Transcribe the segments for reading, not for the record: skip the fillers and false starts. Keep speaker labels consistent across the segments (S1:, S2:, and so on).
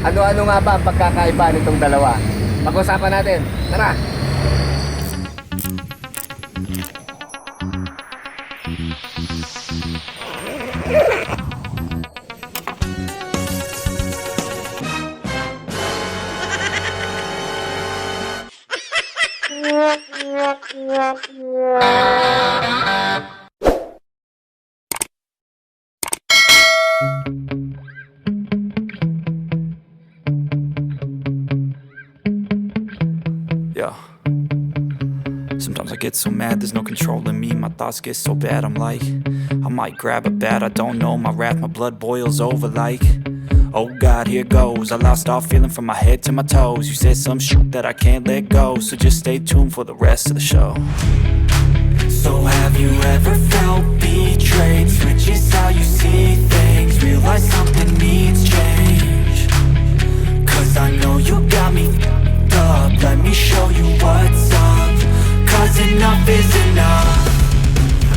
S1: Ano-ano nga ba ang pagkakaiba nitong dalawa? Pag-usapan natin. Tara!
S2: Yeah. Sometimes I get so mad, there's no controlling me. My thoughts get so bad, I'm like, I might grab a bat, I don't know. My wrath, my blood boils over like, oh God, here goes. I lost all feeling from my head to my toes. You said some shit that I can't let go, so just stay tuned for the rest of the show. So have you ever felt betrayed? Switches how you see things, realize something needs change. Cause I know you got me f***ed up. Let me show you what's up. Cause enough is enough.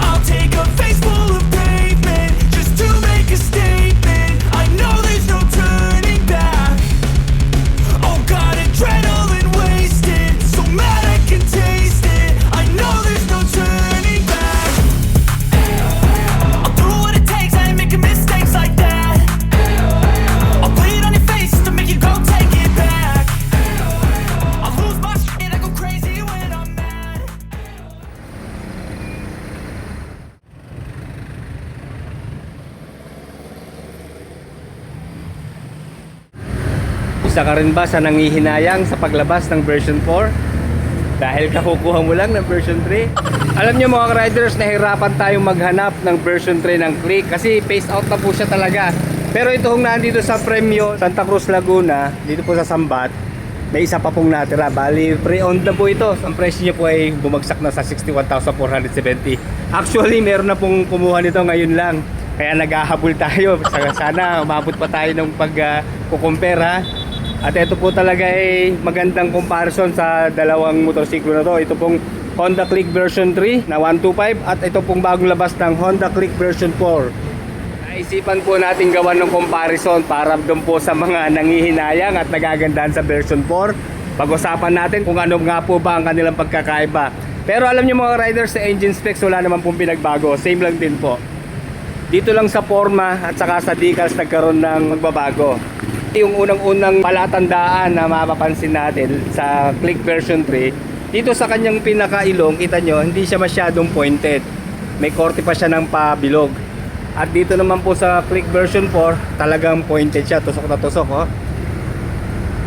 S2: I'll take a face full of pavement just to make a statement. I know there's no turning back. Oh God, adrenaline wasted, so mad I can taste it. I know there's no turning back. I'll do what it takes, I ain't making mistakes like that. I'll bleed on your face to make you go take it back. I'll lose my shit, I go crazy when I'm mad.
S1: Isa ka rin ba sa nangihinayang sa paglabas ng version 4? Dahil kakukuha mo lang ng version 3? Alam nyo mga riders, nahirapan tayong maghanap ng version 3 ng Click kasi phase out na po siya talaga. Pero ito hong nandito sa Premyo, Santa Cruz, Laguna, dito po sa Sambat, may isa pa pong natira. Bali, pre-owned na po ito. Ang presyo niya po ay bumagsak na sa 61,470. Actually, meron na pong kumuha nito ngayon lang. Kaya naghahabol tayo. Sana umabot pa tayo ng pag-compare ha. At ito po talaga ay magandang comparison sa dalawang motorsiklo na to. Ito pong Honda Click version 3 na 125 at ito pong bagong labas ng Honda Click version 4. Naisipan po natin gawan ng comparison para doon po sa mga nangihinayang at nagagandahan sa version 4. Pag-usapan natin kung ano nga po ba ang kanilang pagkakaiba. Pero alam niyo mga riders, sa engine specs wala naman pong pinagbago. Same lang din po. Dito lang sa forma at saka sa decals nagkaroon ng magbabago. Yung unang-unang palatandaan na mapapansin natin sa Click version 3, dito sa kanyang pinakailong, kita nyo, hindi siya masyadong pointed. May korte pa siya ng pabilog. At dito naman po sa Click version 4, talagang pointed siya, tusok na tusok. Oh.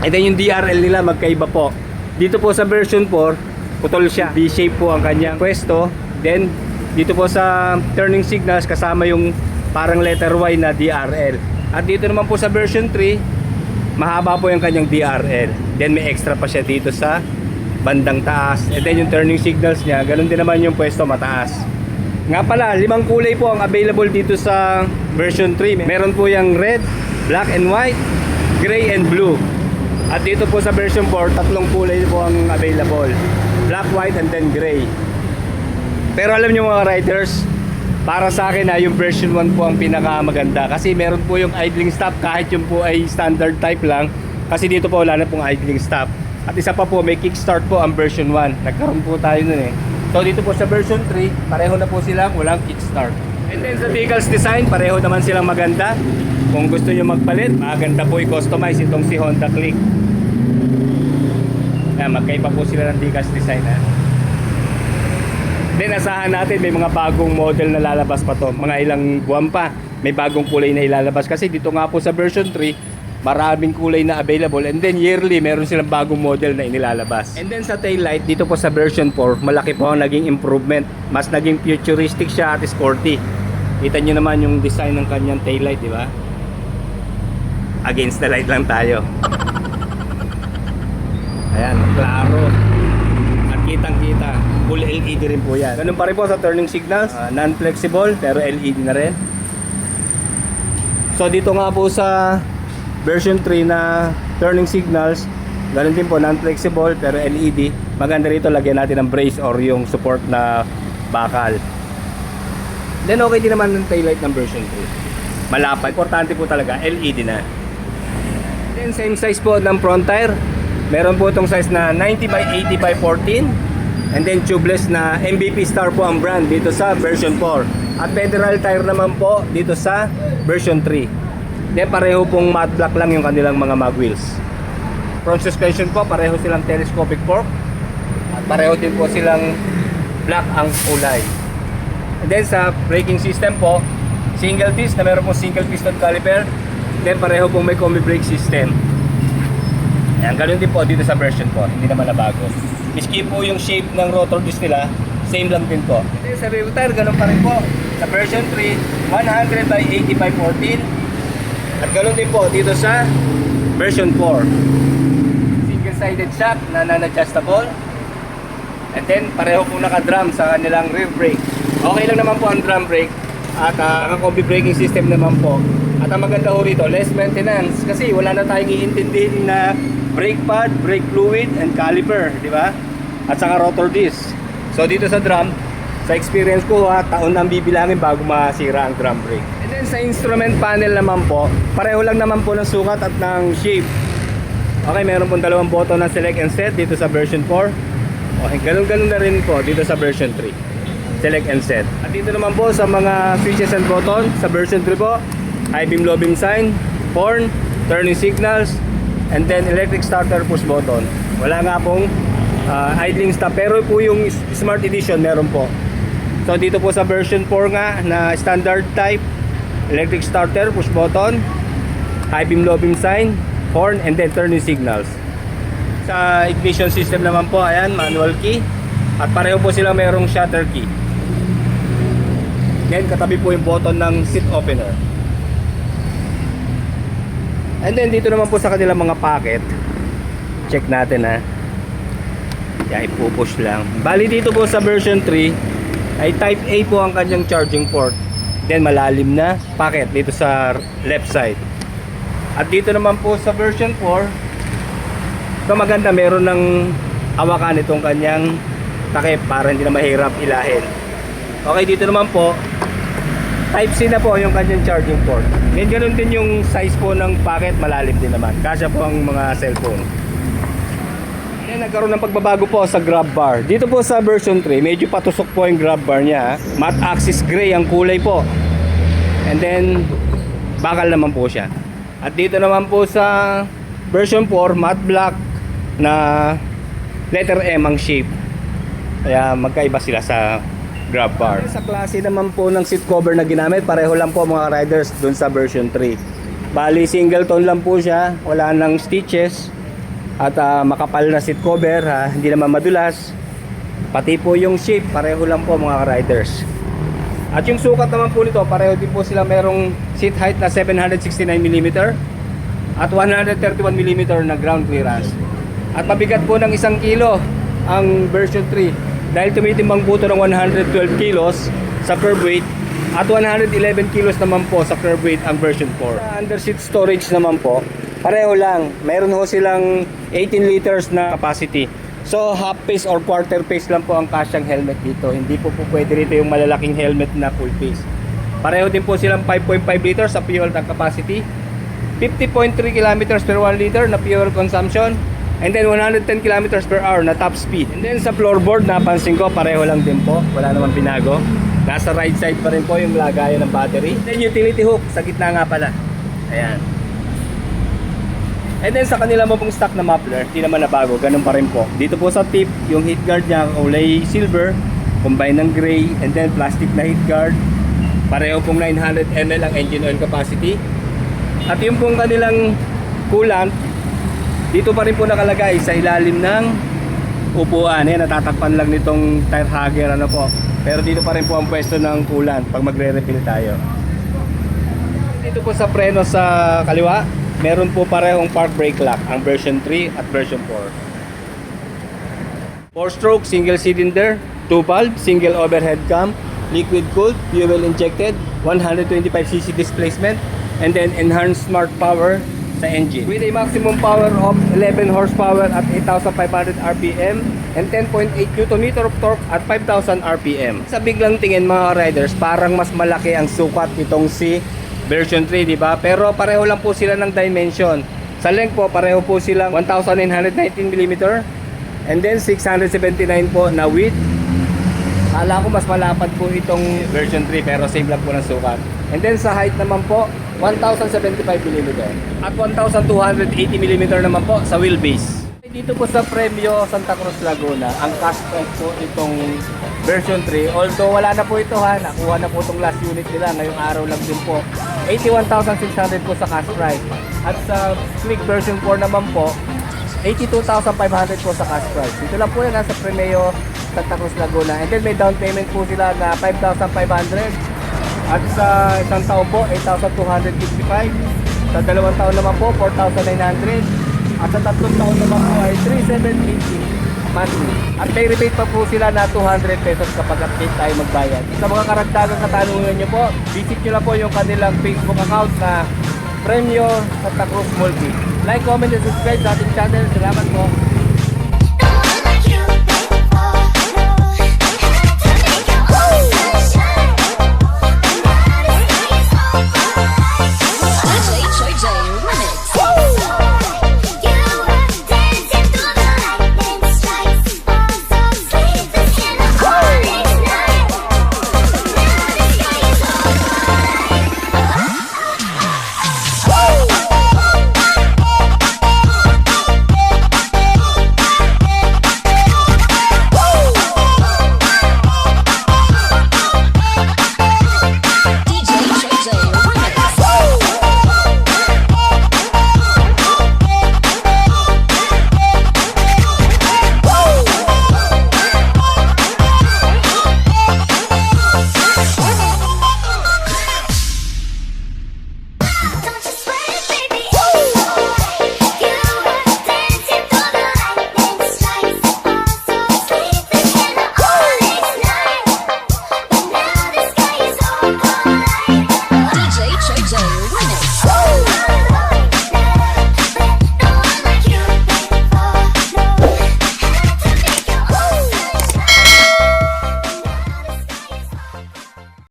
S1: And then yung DRL nila magkaiba po. Dito po sa version 4, putol siya. V-shape po ang kanyang pwesto. Then dito po sa turning signals kasama yung parang letter Y na DRL. At dito naman po sa version 3, mahaba po yung kanyang DRL. Then may extra pa siya dito sa bandang taas. And then yung turning signals niya, ganun din naman yung pwesto mataas. Nga pala, 5 kulay po ang available dito sa version 3. Meron po yung red, black and white, gray and blue. At dito po sa version 4, 3 kulay po ang available. Black, white and then gray. Pero alam nyo mga riders, para sa akin yung version 1 po ang pinakamaganda kasi meron po yung idling stop kahit yung po ay standard type lang kasi dito po wala na pong idling stop. At isa pa po, may kickstart po ang version 1. Nagkaroon po tayo nun eh. So dito po sa version 3, pareho na po sila, walang kickstart. And then sa vehicles design, pareho naman silang maganda. Kung gusto nyo magpalit, maganda po i-customize itong si Honda Click. Magkaiba po sila ng vehicles design ha. Then asahan natin may mga bagong model na lalabas pa to. Mga ilang buwan pa may bagong kulay na ilalabas. Kasi dito nga po sa version 3 maraming kulay na available. And then yearly meron silang bagong model na inilalabas. And then sa taillight dito po sa version 4 malaki po ang naging improvement. Mas naging futuristic siya at sporty. Kita nyo naman yung design ng kanyang taillight, di ba? Against the light lang tayo. Ayan, klaro. At kitang kita full LED rin po yan. Ganun pa rin po sa turning signals, non-flexible pero LED na rin. So dito nga po sa version 3 na turning signals, ganun din po, non-flexible pero LED. Maganda rito lagyan natin ng brace or yung support na bakal. Then okay din naman ng taillight ng version 3. Malapad, importante po talaga LED na. Then same size po ng front tire. Meron po itong size na 90 by 80 by 14. And then tubeless na MVP Star po ang brand dito sa version 4. At federal tire naman po dito sa version 3. Then pareho pong matte black lang yung kanilang mga mag wheels. Front suspension po, pareho silang telescopic fork. At pareho din po silang black ang kulay. And then sa braking system po, single disc na meron pong single piston caliper. Then pareho pong may combi brake system. Ayan, ganun din po dito sa version 4, hindi naman nabago. Skip po yung shape ng rotor disc nila, same lang din po. Then sa rear tire, ganun pa rin po. Sa version 3, 100 by 80 by 14. At ganun din po dito sa version 4. Single-sided shock na non-adjustable. And then pareho pong naka-drum sa kanilang rear brake. Okay lang naman po ang drum brake. At naka-combi braking system naman po. At ang maganda ho rito, less maintenance. Kasi wala na tayong iintindihin na brake pad, brake fluid, and caliper, di ba? At saka rotor disc. So dito sa drum, sa experience ko taon nang bibilangin bago masira ang drum brake. And then sa instrument panel naman po, pareho lang naman po ng sukat at ng shape. Okay, meron pong dalawang button ng select and set dito sa version 4. Okay, ganun-ganun na rin po dito sa version 3. Select and set. At dito naman po sa mga switches and button, sa version 3 po, high beam, low beam sign, horn, turning signals, and then electric starter push button. Wala nga pong idling stop, pero po yung Smart Edition meron po. So dito po sa version 4 nga na standard type, electric starter push button, high beam, low beam sign, horn, and then turning signals. Sa ignition system naman po, ayan, manual key. At pareho po sila merong shutter key. Then katabi po yung button ng seat opener. And then dito naman po sa kanilang mga packet, check natin ha. Yan, ipupush lang. Bali dito po sa version 3 ay type A po ang kanyang charging port. Then malalim na packet dito sa left side. At dito naman po sa version 4, ito maganda, meron ng hawakan itong kanyang takip para hindi na mahirap ilahin. Okay, dito naman po type C na po yung kanyang charging port. Then ganun din yung size po ng packet, malalim din naman. Kasya po ang mga cellphone. Then nagkaroon ng pagbabago po sa grab bar. Dito po sa version 3, medyo patusok po yung grab bar niya. Matte axis gray ang kulay po. And then bakal naman po siya. At dito naman po sa version 4, matte black na letter M ang shape. Kaya magkaiba sila sa grab bar. Sa klase naman po ng seat cover na ginamit, pareho lang po mga riders dun sa version 3. Bali single tone lang po siya, wala nang stitches. At makapal na seat cover, hindi naman madulas. Pati po yung shape, pareho lang po mga riders. At yung sukat naman po nito, pareho din po sila merong seat height na 769mm at 131mm na ground clearance. At mabigat po ng 1 kilo ang version 3 dahil tumitimbang po ito ng 112 kilos sa curb weight at 111 kilos naman po sa curb weight ang version 4. Sa under seat storage naman po, pareho lang. Meron ho silang 18 liters na capacity. So half face or quarter face lang po ang kasyang helmet dito. Hindi po pwede rito yung malalaking helmet na full face. Pareho din po silang 5.5 liters sa fuel tank capacity, 50.3 kilometers per 1 liter na fuel consumption, and then 110 kilometers per hour na top speed. And then sa floorboard, napansin ko pareho lang din po, wala naman binago. Nasa right side pa rin po yung lagayan ng battery. Then utility hook sa gitna nga pala. Ayan. And then sa kanila mo pong stock na muffler, hindi naman nabago, ganun pa rin po. Dito po sa tip, yung heat guard niya kulay silver, combine ng gray, and then plastic na heat guard. Pareho pong 900 ml ang engine oil capacity. At yung pong kanilang coolant, dito pa rin po nakalagay sa ilalim ng upuan. Yan, natatakpan lang nitong tire hugger, ano po. Pero dito pa rin po ang pwesto ng coolant pag magre-refill tayo. Dito po sa preno sa kaliwa, meron po parehong park brake lock ang version 3 at version 4. 4-stroke, single cylinder, 2 valve, single overhead cam, liquid cooled, fuel injected, 125cc displacement, and then enhanced smart power sa engine. With a maximum power of 11 horsepower at 8,500 RPM and 10.8 Nm of torque at 5,000 RPM. Sa biglang tingin mga riders, parang mas malaki ang sukat itong si version 3, di ba? Pero pareho lang po sila ng dimension. Sa Sa length po, pareho po silang 1919mm. And then 679 po na width. Kala ko mas malapad po itong version 3 pero same lang po ng sukat. And then sa height naman po, 1075mm at 1280mm naman po sa wheelbase. Dito po sa Premio Santa Cruz Laguna, ang cash price po itong version 3. Although wala na po ito ha, nakuha na po itong last unit nila ngayong araw lang din po. 81,600 po sa cash price. At sa Click version 4 naman po, 82,500 po sa cash price. Dito lang po yan sa Premio Santa Cruz Laguna. And then may down payment po sila na 5,500. At sa isang taon po, 8,255. Sa dalawang taon naman po, 4,900. At sa tatlong taon naman po ay 3,780 monthly. At may rebate pa po sila na 200 pesos kapag update tayo magbayad. Sa mga karagdagang katanungan nyo po, visit nyo lang po yung kanilang Facebook account na Premio Santa Cruz Multi. Like, comment, and subscribe sa ating channel. Salamat po.